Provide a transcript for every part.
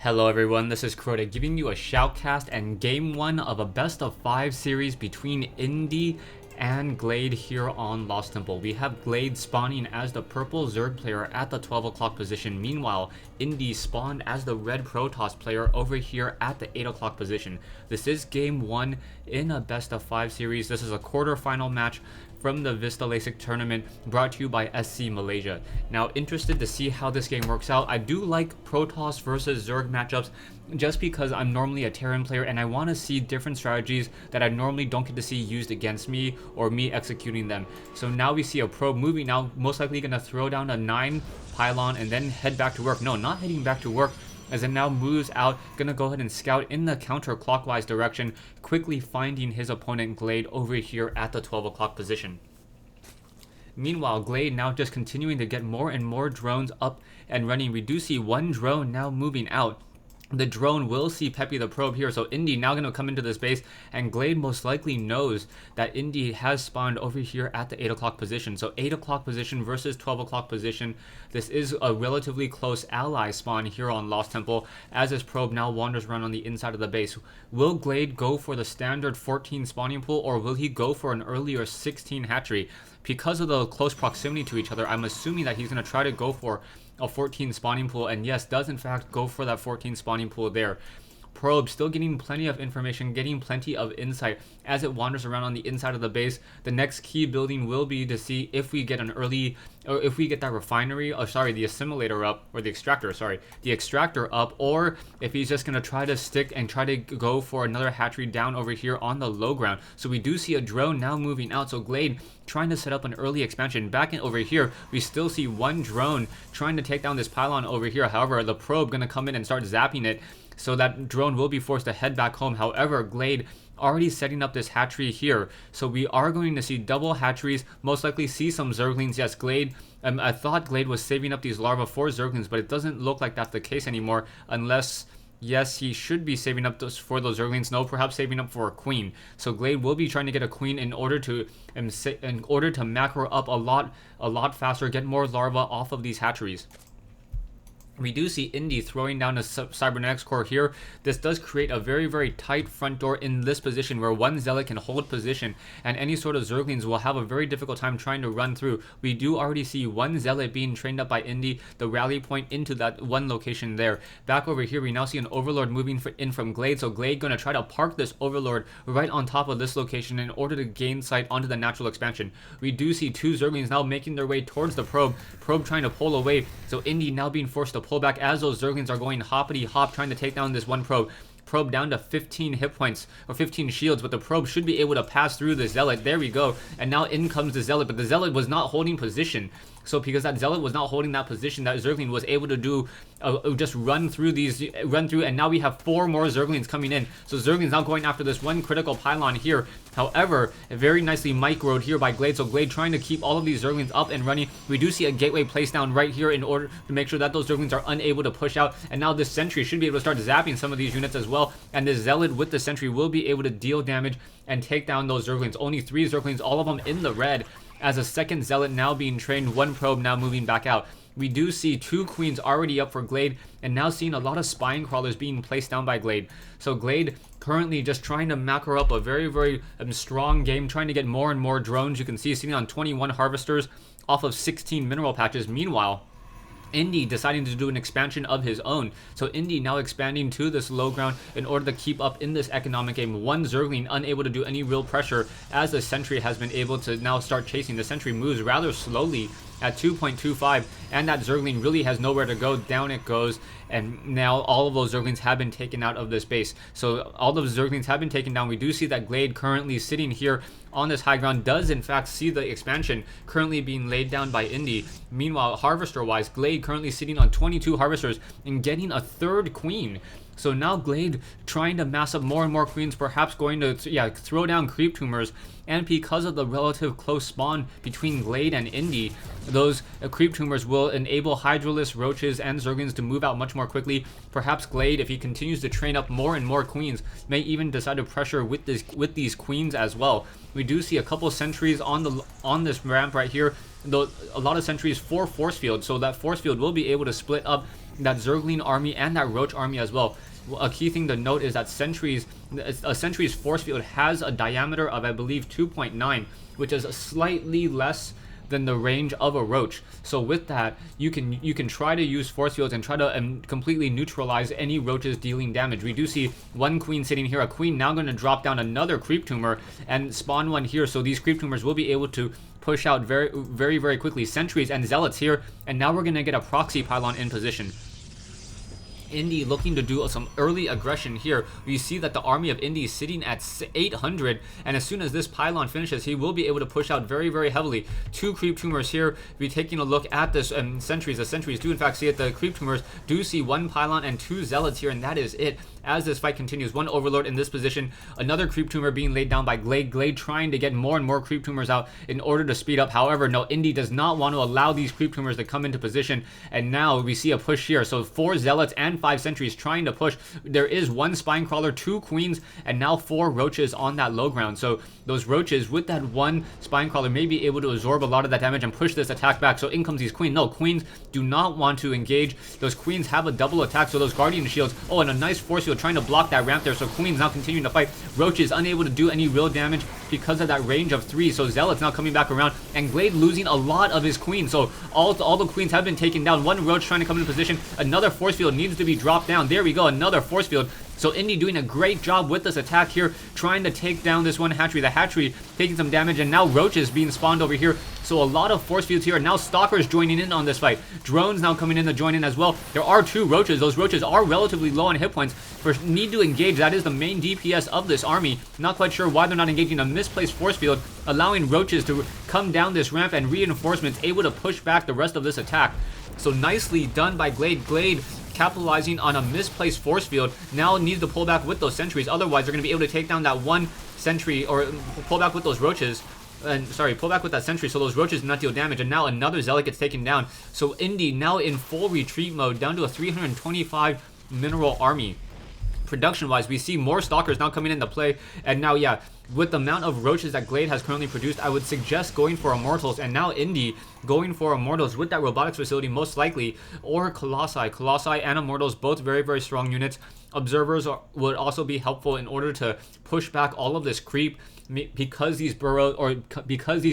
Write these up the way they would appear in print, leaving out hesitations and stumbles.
Hello everyone, this is Crota giving you a shoutcast and game 1 of a best of 5 series between Indy and Glade here on Lost Temple. We have Glade spawning as the purple Zerg player at the 12 o'clock position. Meanwhile, Indy spawned as the red Protoss player over here at the 8 o'clock position. This is game 1 in a best of 5 series. This is a quarterfinal match from the VISTA Lasik tournament brought to you by SC Malaysia. Now, interested to see how this game works out. I do like Protoss versus Zerg matchups just because I'm normally a Terran player and I want to see different strategies that I normally don't get to see used against me or me executing them. So now we see a probe moving now, most likely going to throw down a 9 pylon and then head back to work. No, not heading back to work, as it now moves out, gonna go ahead and scout in the counterclockwise direction, quickly finding his opponent Glade over here at the 12 o'clock position. Meanwhile, Glade now just continuing to get more and more drones up and running. We do see one drone now moving out. The drone will see Peppy the probe here, so Indy now going to come into this base, and Glade most likely knows that Indy has spawned over here at the 8 o'clock position. So 8 o'clock position versus 12 o'clock position. This is a relatively close ally spawn here on Lost Temple, as this probe now wanders around on the inside of the base. Will Glade go for the standard 14 spawning pool, or will he go for an earlier 16 hatchery? Because of the close proximity to each other, I'm assuming that he's going to try to go for a 14 spawning pool, and yes, does in fact go for that 14 spawning pool there. Probe still getting plenty of information, getting plenty of insight as it wanders around on the inside of the base. The next key building will be to see if we get an early, or if we get that refinery, the assimilator up, or the extractor up, or if he's just going to try to stick and try to go for another hatchery down over here on the low ground. So we do see a drone now moving out, so Glade trying to set up an early expansion. Back in over here, we still see one drone trying to take down this pylon over here. However, the probe going to come in and start zapping it, so that drone will be forced to head back home. However, Glade already setting up this hatchery here, so we are going to see double hatcheries, most likely see some zerglings. Yes, Glade, I thought Glade was saving up these larvae for zerglings, but it doesn't look like that's the case anymore, unless, yes, he should be saving up for those zerglings. No, perhaps saving up for a queen. So Glade will be trying to get a queen in order to macro up a lot faster, get more larvae off of these hatcheries. We do see Indy throwing down a cybernetics core here. This does create a very, very tight front door in this position where one zealot can hold position, and any sort of zerglings will have a very difficult time trying to run through. We do already see one zealot being trained up by Indy, the rally point into that one location there. Back over here, we now see an overlord moving in from Glade, so Glade going to try to park this overlord right on top of this location in order to gain sight onto the natural expansion. We do see two zerglings now making their way towards the probe trying to pull away, so Indy now being forced to pull back as those zerglings are going hoppity hop trying to take down this one probe down to 15 hit points or 15 shields, but the probe should be able to pass through the zealot. There we go, and now in comes the zealot, but the zealot was not holding position. So because that zealot was not holding that position, that zergling was able to do just run through, and now we have 4 more zerglings coming in. So zerglings now going after this one critical pylon here. However, very nicely microed here by Glade, so Glade trying to keep all of these zerglings up and running. We do see a gateway placed down right here in order to make sure that those zerglings are unable to push out, and now this sentry should be able to start zapping some of these units as well, and this zealot with the sentry will be able to deal damage and take down those zerglings. Only 3 zerglings, all of them in the red, as a second zealot now being trained, one probe now moving back out. We do see 2 queens already up for Glade, and now seeing a lot of spine crawlers being placed down by Glade. So Glade currently just trying to macro up a very, very strong game, trying to get more and more drones. You can see sitting on 21 harvesters off of 16 mineral patches. Meanwhile, Indy deciding to do an expansion of his own. So Indy now expanding to this low ground in order to keep up in this economic game. One zergling unable to do any real pressure as the sentry has been able to now start chasing. The sentry moves rather slowly at 2.25, and that zergling really has nowhere to go. Down it goes, and now all of those zerglings have been taken out of this base. So all those zerglings have been taken down. We do see that Glade currently sitting here on this high ground does in fact see the expansion currently being laid down by Indy. Meanwhile, harvester wise, Glade currently sitting on 22 harvesters and getting a 3rd queen. So now Glade trying to mass up more and more queens, perhaps going to throw down creep tumors. And because of the relative close spawn between Glade and Indy, those creep tumors will enable hydralis, roaches, and zerglings to move out much more quickly. Perhaps Glade, if he continues to train up more and more queens, may even decide to pressure with these queens as well. We do see a couple sentries on this ramp right here. Though a lot of sentries for force field, so that force field will be able to split up that zergling army and that roach army as well. A key thing to note is that a sentry's force field has a diameter of, I believe, 2.9, which is slightly less than the range of a roach. So with that, you can try to use force fields and try to completely neutralize any roaches dealing damage. We do see one queen sitting here, a queen now going to drop down another creep tumor and spawn one here, so these creep tumors will be able to push out very quickly. Sentries and zealots here, and now we're going to get a proxy pylon in position. Indy looking to do some early aggression here. We see that the army of Indy is sitting at 800, and as soon as this pylon finishes, he will be able to push out very heavily. 2 creep tumors here. We're taking a look at this sentries. The sentries do in fact see it. The creep tumors do see 1 pylon and 2 zealots here, and that is it. As this fight continues, 1 overlord in this position, another creep tumor being laid down by Glade. Glade trying to get more and more creep tumors out in order to speed up. However, no, Indy does not want to allow these creep tumors to come into position, and now we see a push here. So 4 zealots and 5 sentries trying to push. There is 1 spine crawler, 2 queens, and now 4 roaches on that low ground. So those roaches with that 1 spine crawler may be able to absorb a lot of that damage and push this attack back. So in comes these queens. No, queens do not want to engage. Those queens have a double attack, so those guardian shields, oh, and a nice force field trying to block that ramp there. So queens now continuing to fight. Roaches unable to do any real damage because of that range of 3. So zealots now coming back around, and Glade losing a lot of his queens. So all the queens have been taken down. 1 roach trying to come into position. Another force field needs to be dropped down. There we go, another force field. So Indy doing a great job with this attack here, trying to take down this 1 hatchery. The hatchery taking some damage, and now roaches being spawned over here. So a lot of force fields here, and now stalkers joining in on this fight. Drones now coming in to join in as well. There are 2 roaches. Those roaches are relatively low on hit points. For need to engage, that is the main DPS of this army. Not quite sure why they're not engaging. A misplaced force field, allowing roaches to come down this ramp, and reinforcements able to push back the rest of this attack. So nicely done by Glade. Glade capitalizing on a misplaced force field, now needs to pull back with those sentries. Otherwise, they're going to be able to take down that 1 sentry, or pull back with those roaches. Pull back with that sentry so those roaches do not deal damage. And now another zealot gets taken down. So Indy now in full retreat mode, down to a 325 mineral army. Production wise, we see more stalkers now coming into play, and now, yeah, with the amount of roaches that Glade has currently produced, I would suggest going for immortals. And now Indy going for immortals with that robotics facility most likely, or colossi. Colossi and immortals, both very strong units. Observers would also be helpful in order to push back all of this creep, because these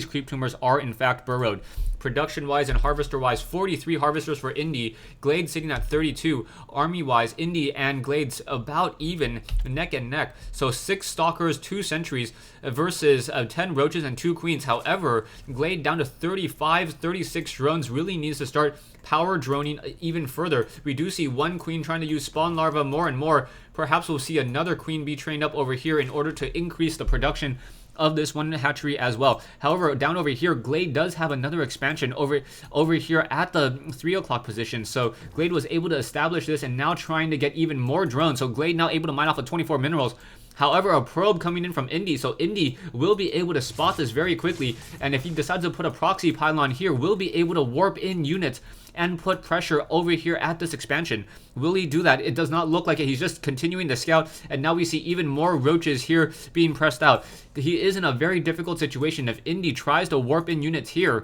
creep tumors are in fact burrowed. Production wise and harvester wise, 43 harvesters for Indy, Glade sitting at 32. Army wise, Indy and Glade's about even, neck and neck. So 6 stalkers, 2 sentries versus 10 roaches and 2 queens. However, Glade down to 35, 36 drones, really needs to start power droning even further. We do see 1 queen trying to use spawn larva more and more. Perhaps we'll see another queen be trained up over here in order to increase the production of this 1 hatchery as well. However, down over here, Glade does have another expansion over here at the 3 o'clock position. So Glade was able to establish this, and now trying to get even more drones. So Glade now able to mine off of 24 minerals. However, a probe coming in from Indy, so Indy will be able to spot this very quickly, and if he decides to put a proxy pylon here, will be able to warp in units and put pressure over here at this expansion. Will he do that? It does not look like it. He's just continuing to scout, and now we see even more roaches here being pressed out. He is in a very difficult situation. If Indy tries to warp in units here,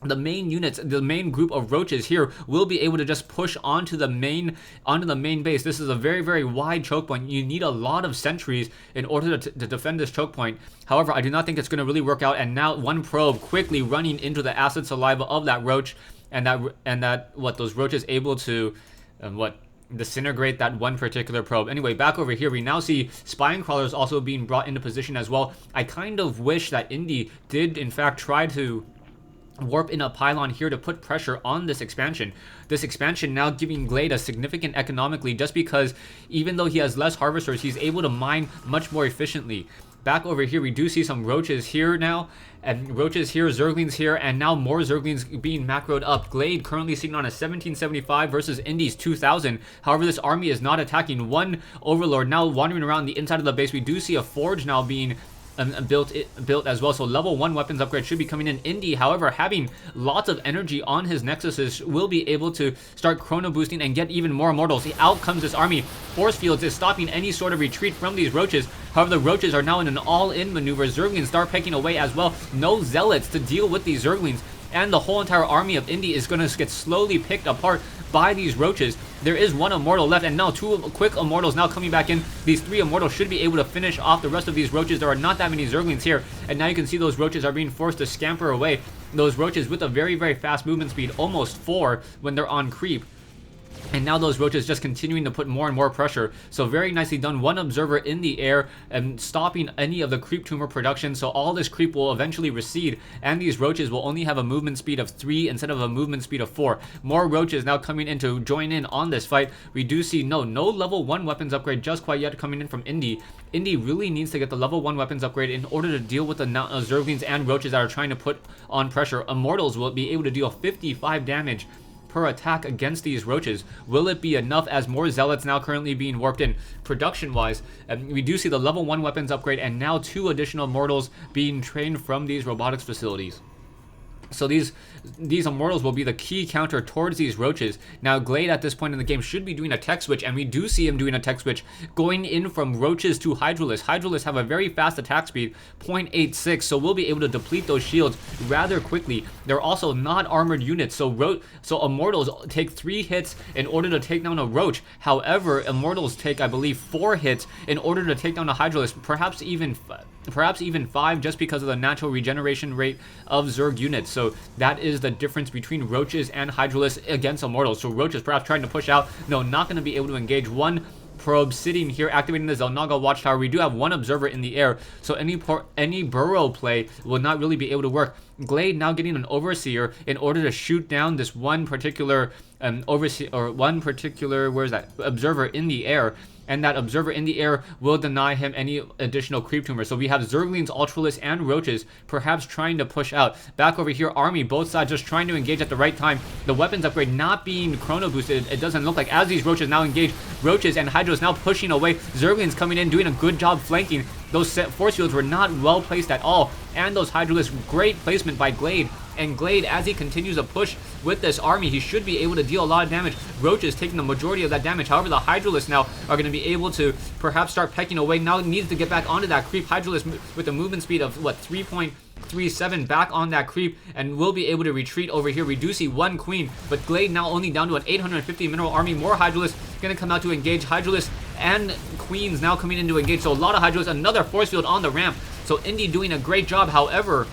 the main units, the main group of roaches here will be able to just push onto the main base. This is a very wide choke point. You need a lot of sentries in order to defend this choke point. However, I do not think it's going to really work out, and now 1 probe quickly running into the acid saliva of that roach, and those roaches able to disintegrate that 1 particular probe. Anyway, back over here, we now see spine crawlers also being brought into position as well. I kind of wish that Indy did in fact try to warp in a pylon here to put pressure on this expansion. This expansion now giving Glade a significant economically, just because even though he has less harvesters, he's able to mine much more efficiently. Back over here, we do see some roaches here now, and roaches here, zerglings here, and now more zerglings being macroed up. Glade currently sitting on a 1775 versus Indy's 2000. However, this army is not attacking. 1 overlord now wandering around the inside of the base. We do see a forge now being built as well, so level 1 weapons upgrade should be coming in. Indy, however, having lots of energy on his nexuses, will be able to start chrono boosting and get even more immortals. Out comes this army. Force fields is stopping any sort of retreat from these roaches. However, the roaches are now in an all-in maneuver. Zerglings start pecking away as well. No zealots to deal with these zerglings, and the whole entire army of Indy is going to get slowly picked apart by these roaches. There is one immortal left, and now 2 quick immortals now coming back in. These 3 immortals should be able to finish off the rest of these roaches. There are not that many zerglings here, and now you can see those roaches are being forced to scamper away. Those roaches with a very, very fast movement speed, almost 4 when they're on creep. And now those roaches just continuing to put more and more pressure. So very nicely done. 1 observer in the air and stopping any of the creep tumor production. So all this creep will eventually recede, and these roaches will only have a movement speed of 3 instead of a movement speed of 4. More roaches now coming in to join in on this fight. We do see no level 1 weapons upgrade just quite yet coming in from Indy. Indy really needs to get the level 1 weapons upgrade in order to deal with the zerglings and roaches that are trying to put on pressure. Immortals will be able to deal 55 damage per attack against these roaches. Will it be enough, as more zealots now currently being warped in? Production wise, we do see the level 1 weapons upgrade, and now 2 additional mortals being trained from these robotics facilities. So these immortals will be the key counter towards these roaches. Now Glade at this point in the game should be doing a tech switch, and we do see him doing a tech switch, going in from roaches to hydralis. Hydralis have a very fast attack speed, 0.86, so we'll be able to deplete those shields rather quickly. They're also not armored units, so immortals take 3 hits in order to take down a roach. However, immortals take, I believe, 4 hits in order to take down a hydralis, perhaps even 5, just because of the natural regeneration rate of Zerg units. So that is the difference between roaches and hydralis against immortals. So roaches perhaps trying to push out, no, not going to be able to engage. 1 probe sitting here activating the Zelnaga watchtower. We do have 1 observer in the air, so any burrow play will not really be able to work. Glade now getting an overseer in order to shoot down this one particular observer in the air, and that observer in the air will deny him any additional creep tumor. So we have zerglings, ultralists, and roaches perhaps trying to push out. Back over here, army, both sides just trying to engage at the right time. The weapons upgrade not being chrono boosted, it doesn't look like, as these roaches now engage. Roaches and hydras now pushing away. Zerglings coming in, doing a good job flanking. Those force fields were not well placed at all, and those hydralists, great placement by Glade. And Glade, as he continues to push with this army, he should be able to deal a lot of damage. Roaches taking the majority of that damage. However, the hydralists now are going to be able to perhaps start pecking away. Now needs to get back onto that creep. Hydralist with a movement speed of, what, 3.37 back on that creep, and will be able to retreat over here. We do see 1 queen, but Glade now only down to an 850 mineral army. More hydralists going to come out to engage. Hydralists and queens now coming in to engage. So a lot of hydralists. Another force field on the ramp. So Indy doing a great job. However,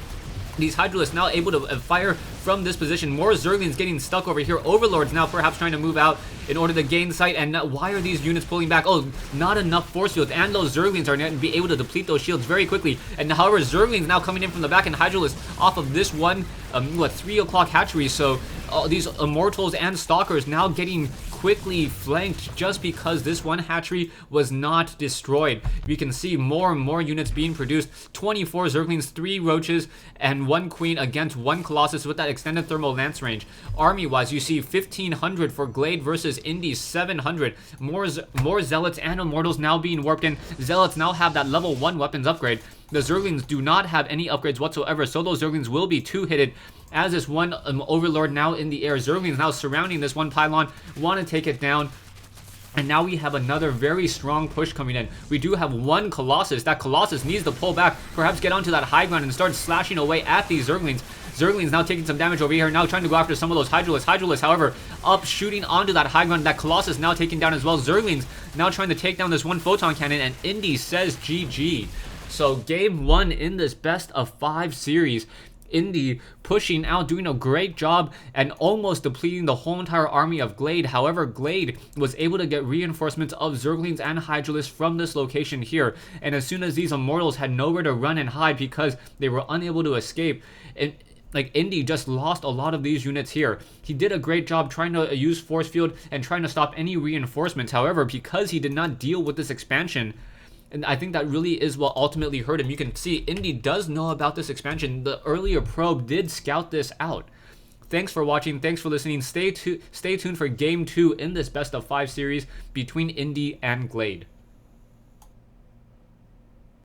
these hydralists now able to fire from this position. More zerglings getting stuck over here. Overlords now perhaps trying to move out in order to gain sight. And why are these units pulling back? Oh, not enough force fields, and those zerglings are going to be able to deplete those shields very quickly. And however, zerglings now coming in from the back, and hydralists off of this one 3 o'clock hatchery. So these immortals and stalkers now getting quickly flanked just because this one hatchery was not destroyed. We can see more and more units being produced. 24 zerglings, 3 roaches, and 1 queen against 1 colossus with that extended thermal lance range. Army wise, you see 1500 for Glade versus Indy 700. More zealots and immortals now being warped in. Zealots now have that level 1 weapons upgrade. The zerglings do not have any upgrades whatsoever, so those zerglings will be 2-hitted. As this one overlord now in the air, zerglings now surrounding this one pylon, want to take it down. And now we have another very strong push coming in. We do have 1 colossus. That colossus needs to pull back, perhaps get onto that high ground and start slashing away at these zerglings. Zerglings now taking some damage over here, now trying to go after some of those hydralists. Hydralists, however, up shooting onto that high ground. That colossus now taken down as well. Zerglings now trying to take down this 1 photon cannon, and Indy says GG. So game 1 in this best of 5 series. Indy pushing out, doing a great job, and almost depleting the whole entire army of Glade. However, Glade was able to get reinforcements of zerglings and hydralists from this location here, and as soon as these immortals had nowhere to run and hide because they were unable to escape, Indy just lost a lot of these units here. He did a great job trying to use force field and trying to stop any reinforcements. However, because he did not deal with this expansion, and I think that really is what ultimately hurt him. You can see Indy does know about this expansion. The earlier probe did scout this out. Thanks for watching. Thanks for listening. Stay tuned for game 2 in this best of 5 series between Indy and Glade.